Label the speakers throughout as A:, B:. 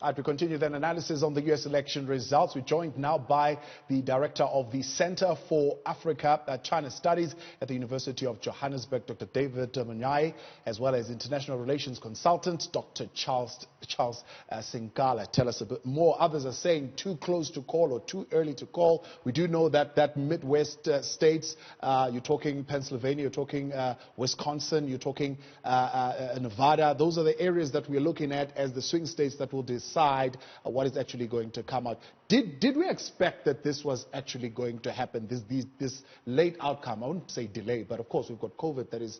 A: All right, we continue then analysis on the U.S. election results. We're joined now by the director of the Center for Africa China Studies at the University of Johannesburg, Dr. David Monyae, as well as international relations consultant, Dr. Charles Sinkala. Tell us a bit more. Others are saying too close to call or too early to call. We do know that Midwest states, you're talking Pennsylvania, you're talking Wisconsin, you're talking Nevada. Those are the areas that we're looking at as the swing states that will decide what is actually going to come out. Did we expect that this was actually going to happen, this late outcome? I wouldn't say delay, but of course we've got COVID that is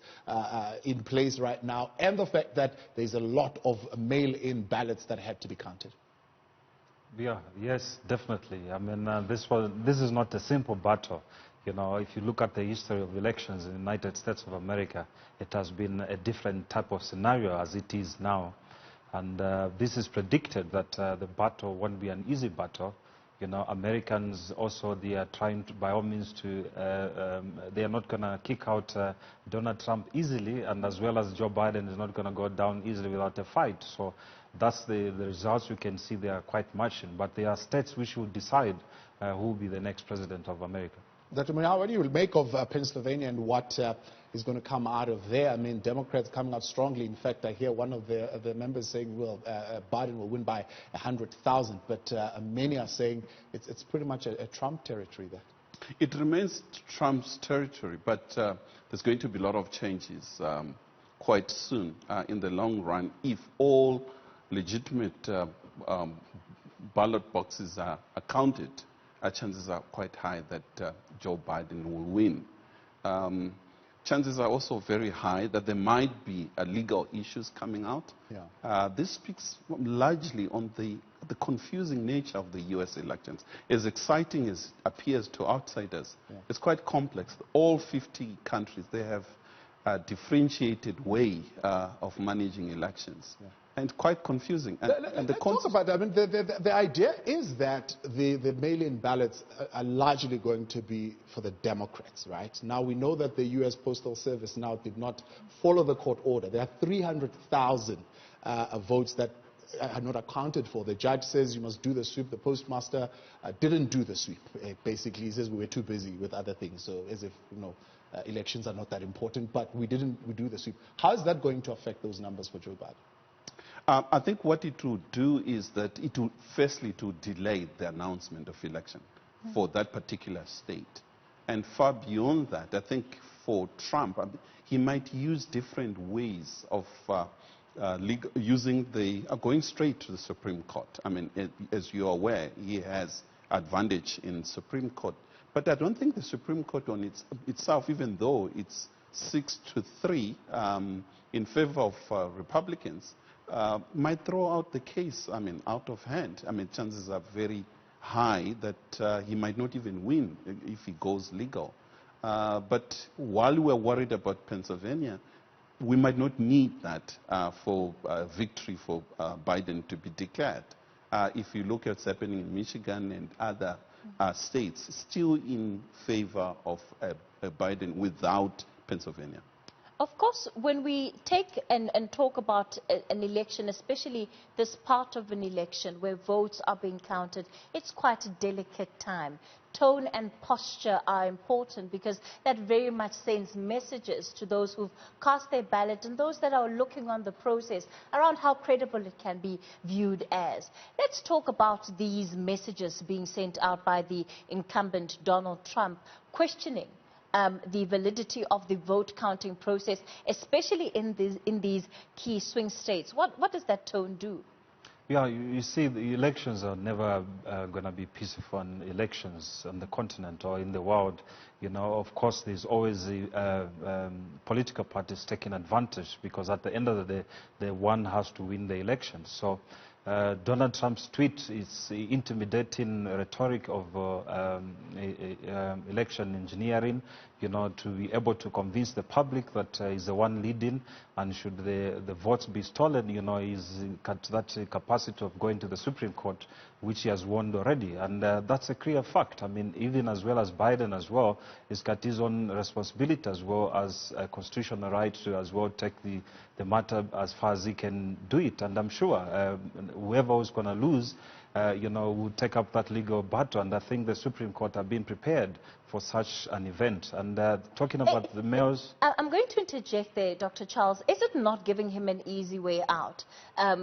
A: in place right now, and the fact that there's a lot of mail-in ballots that had to be counted.
B: Yeah, yes, definitely. I mean, this is not a simple battle. You know, if you look at the history of elections in the United States of America, it has been a different type of scenario as it is now. And this is predicted that the battle won't be an easy battle. You know, Americans also, they are trying to, by all means, to, they are not going to kick out Donald Trump easily, and as well as Joe Biden is not going to go down easily without a fight. So that's the results we can see. They are quite matching. But there are states which will decide who will be the next president of America.
A: Dr. Monyae, what do you make of Pennsylvania and what is going to come out of there? I mean, Democrats coming out strongly. In fact, I hear one of the members saying, well, Biden will win by 100,000. But many are saying it's pretty much a Trump territory there.
C: It remains Trump's territory, but there's going to be a lot of changes quite soon in the long run if all legitimate ballot boxes are counted. Chances are quite high that Joe Biden will win. Chances are also very high that there might be legal issues coming out. Yeah. This speaks largely on the confusing nature of the U.S. elections. As exciting as it appears to outsiders, yeah, it's quite complex. All 50 countries, they have a differentiated way of managing elections. Yeah. And quite confusing. And
A: let's talk about that. I mean, the idea is that the mail-in ballots are largely going to be for the Democrats, right? Now, we know that the U.S. Postal Service now did not follow the court order. There are 300,000 votes that are not accounted for. The judge says you must do the sweep. The postmaster didn't do the sweep. Basically, he says we were too busy with other things. So as if, you know, elections are not that important, but we do the sweep. How is that going to affect those numbers for Joe Biden?
C: I think what it will do is that it will, firstly, to delay the announcement of election for that particular state. And far beyond that, I think for Trump, he might use different ways of going straight to the Supreme Court. I mean, as you're aware, he has advantage in Supreme Court. But I don't think the Supreme Court on itself, even though it's 6-3 in favor of Republicans, might throw out the case, I mean, out of hand. I mean, chances are very high that he might not even win if he goes legal. But while we're worried about Pennsylvania, we might not need that for victory for Biden to be declared. If you look at what's happening in Michigan and other states, still in favor of Biden without Pennsylvania.
D: Of course, when we take and talk about an election, especially this part of an election where votes are being counted, it's quite a delicate time. Tone and posture are important because that very much sends messages to those who've cast their ballot and those that are looking on the process around how credible it can be viewed as. Let's talk about these messages being sent out by the incumbent Donald Trump, questioning the validity of the vote counting process, especially in these key swing states. What does that tone do?
B: Yeah, you see, the elections are never going to be peaceful elections on the continent or in the world. You know, of course, there's always political parties taking advantage because at the end of the day, the one has to win the election. So Donald Trump's tweet is intimidating rhetoric of election engineering, you know, to be able to convince the public that he's the one leading, and should the votes be stolen, you know, he's got that capacity of going to the Supreme Court, which he has won already. And that's a clear fact. I mean, even as well as Biden as well, he's got his own responsibility as well as a constitutional right to as well take the matter as far as he can do it. And I'm sure and whoever was going to lose, would take up that legal battle. And I think the Supreme Court have been prepared for such an event. And talking about the mayors...
D: I'm going to interject there, Dr. Charles. Is it not giving him an easy way out,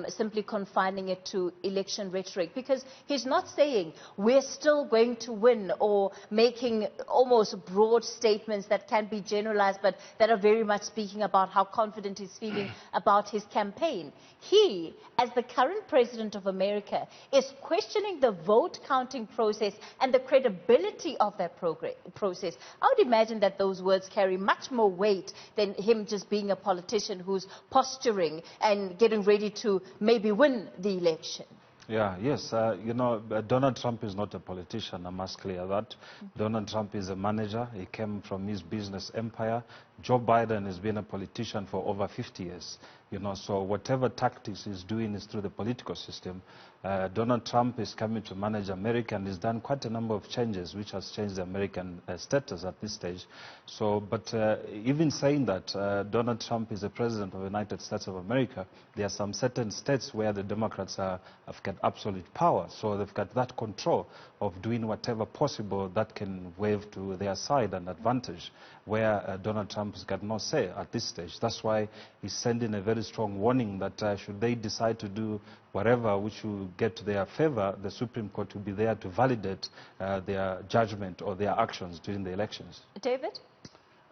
D: simply confining it to election rhetoric? Because he's not saying we're still going to win, or making almost broad statements that can be generalized but that are very much speaking about how confident he's feeling about his campaign. He, as the current president of America, is questioning the vote counting process and the credibility of that process. I would imagine that those words carry much more weight than him just being a politician who's posturing and getting ready to maybe win the election.
B: Yes, Donald Trump is not a politician, I must clear that. Donald Trump is a manager. He came from his business empire. Joe Biden has been a politician for over 50 years. So whatever tactics he's doing is through the political system. Donald Trump is coming to manage America and has done quite a number of changes which has changed the American status at this stage. But even saying that Donald Trump is the president of the United States of America, there are some certain states where the Democrats have got absolute power. So they've got that control of doing whatever possible that can wave to their side and advantage, where Donald Trump has got no say at this stage. That's why he's sending a very strong warning that should they decide to do whatever which will get to their favor, the Supreme Court will be there to validate their judgment or their actions during the elections.
D: David?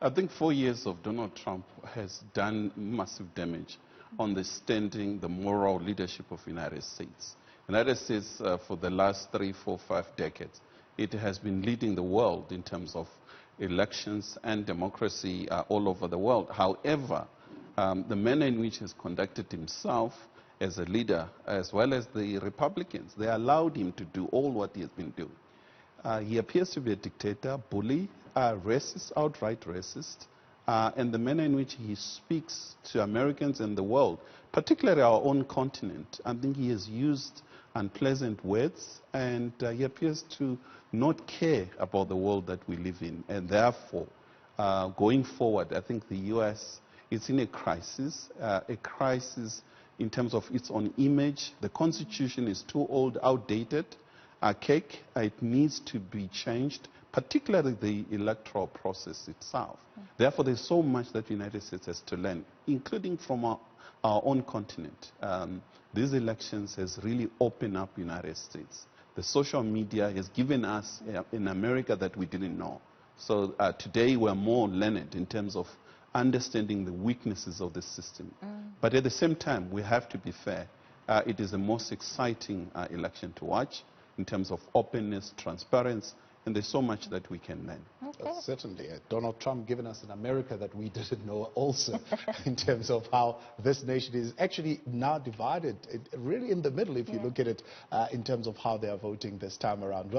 C: I think 4 years of Donald Trump has done massive damage on the standing, the moral leadership of the United States. The United States, for the last 3, 4, 5 decades, it has been leading the world in terms of elections and democracy all over the world. However, the manner in which he has conducted himself as a leader, as well as the Republicans, they allowed him to do all what he has been doing. He appears to be a dictator, bully, racist, outright racist, and the manner in which he speaks to Americans and the world, particularly our own continent. I think he has used unpleasant words, and he appears to not care about the world that we live in. And therefore, going forward, I think the U.S. is in a crisis in terms of its own image. The Constitution is too old, outdated, archaic. It needs to be changed, particularly the electoral process itself. Therefore, there's so much that the United States has to learn, including from our own continent. These elections has really opened up the United States. The social media has given us in America that we didn't know. So today we're more learned in terms of understanding the weaknesses of the system. But at the same time, we have to be fair. It is the most exciting election to watch in terms of openness, transparency, and there's so much that we can learn.
A: Certainly. Donald Trump giving us an America that we didn't know also in terms of how this nation is actually now divided, really in the middle if you look at it in terms of how they are voting this time around.